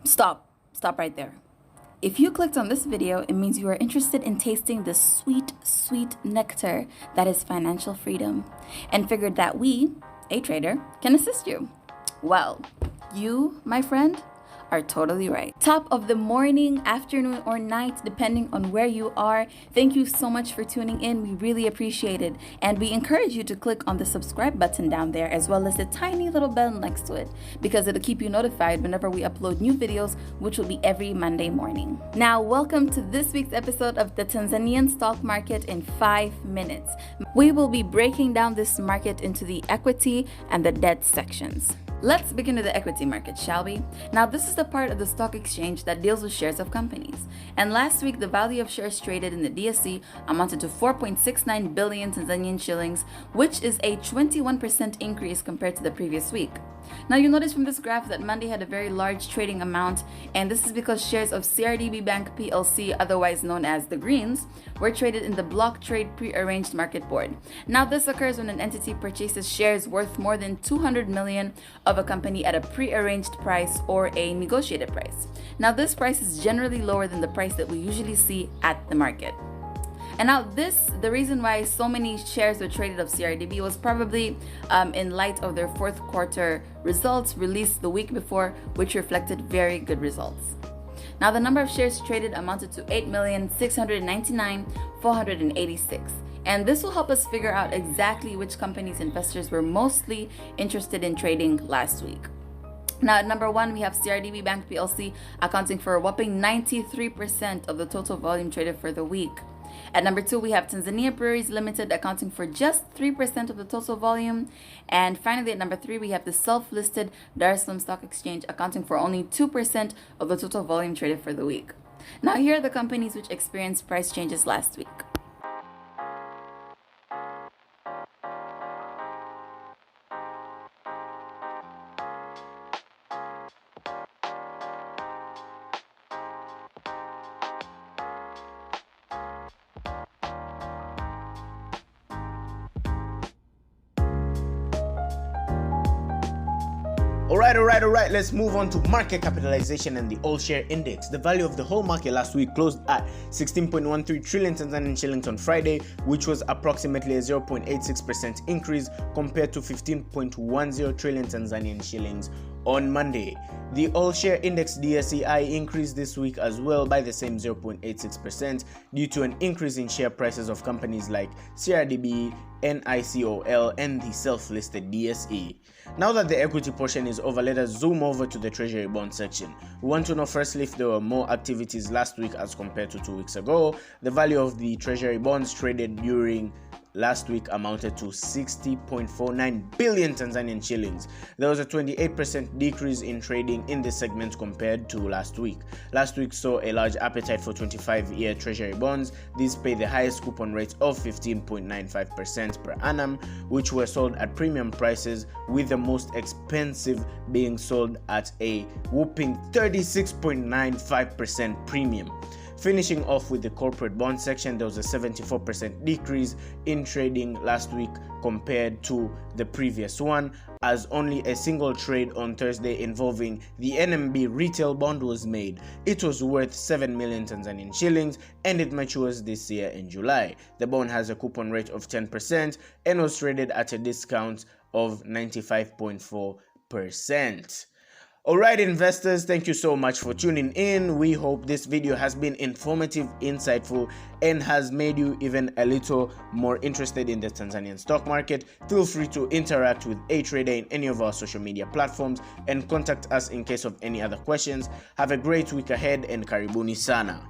Stop right there. If you clicked on this video, it means you are interested in tasting the sweet, sweet nectar that is financial freedom and figured that we, a trader, can assist you. Well, you, my friend, are totally right. Top of the morning, afternoon, or night, depending on where you are. Thank you so much for tuning in. We really appreciate it. And we encourage you to click on the subscribe button down there, as well as the tiny little bell next to it, because it'll keep you notified whenever we upload new videos, which will be every Monday morning. Now, welcome to this week's episode of the Tanzanian stock market in 5 minutes. We will be breaking down this market into the equity and the debt sections. Let's begin with the equity market, shall we? Now, this is the part of the stock exchange that deals with shares of companies. And last week, the value of shares traded in the DSE amounted to 4.69 billion Tanzanian shillings, which is a 21% increase compared to the previous week. Now, you'll notice from this graph that Monday had a very large trading amount, and this is because shares of CRDB Bank PLC, otherwise known as the Greens, were traded in the block trade pre-arranged market board. Now, this occurs when an entity purchases shares worth more than 200 million of a company at a pre-arranged price or a negotiated price. Now, this price is generally lower than the price that we usually see at the market. And now the reason why so many shares were traded of CRDB was probably in light of their fourth quarter results released the week before, which reflected very good results. Now, the number of shares traded amounted to 8,699,486. And this will help us figure out exactly which companies investors were mostly interested in trading last week. Now, at number 1, we have CRDB Bank PLC accounting for a whopping 93% of the total volume traded for the week. At number 2, we have Tanzania Breweries Limited accounting for just 3% of the total volume. And finally, at number 3, we have the self-listed Dar es Salaam Stock Exchange accounting for only 2% of the total volume traded for the week. Now, here are the companies which experienced price changes last week. Alright, let's move on to market capitalization and the all share index. The value of the whole market last week closed at 16.13 trillion Tanzanian shillings on Friday, which was approximately a 0.86% increase compared to 15.10 trillion Tanzanian shillings on Monday. The all share index DSEI increased this week as well by the same 0.86% due to an increase in share prices of companies like CRDB, NICOL, and the self-listed DSE. Now that the equity portion is over, let us zoom over to the treasury bond section. We want to know firstly if there were more activities last week as compared to 2 weeks ago. The value of the treasury bonds traded during last week amounted to 60.49 billion Tanzanian shillings. There was a 28% decrease in trading in this segment compared to last week. Last week saw a large appetite for 25-year treasury bonds. These pay the highest coupon rate of 15.95% per annum, which were sold at premium prices, with the most expensive being sold at a whopping 36.95% premium. Finishing off with the corporate bond section, there was a 74% decrease in trading last week compared to the previous one, as only a single trade on Thursday involving the NMB retail bond was made. It was worth 7 million Tanzanian shillings and it matures this year in July. The bond has a coupon rate of 10% and was traded at a discount of 95.4%. Alright investors, thank you so much for tuning in. We hope this video has been informative, insightful, and has made you even a little more interested in the Tanzanian stock market. Feel free to interact with a trader in any of our social media platforms and contact us in case of any other questions. Have a great week ahead and karibuni sana.